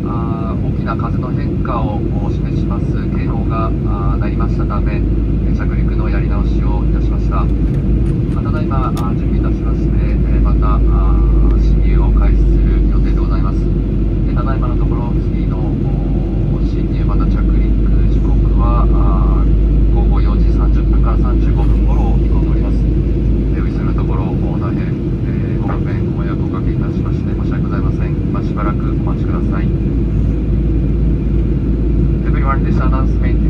大きな風の変化を示します警報が鳴りましたため、着陸のやり直しをいたしました。ただいま準備いたしまして、また進入を開始する予定でございます。ただいまのところ次の進入また着陸時刻は午後4時30分から35分頃を見込んでおります。お急ぎのところ大変ご不便ご迷惑をおかけいたしまして申し訳ございません。しばらくお待ちください。Everyone, this announcement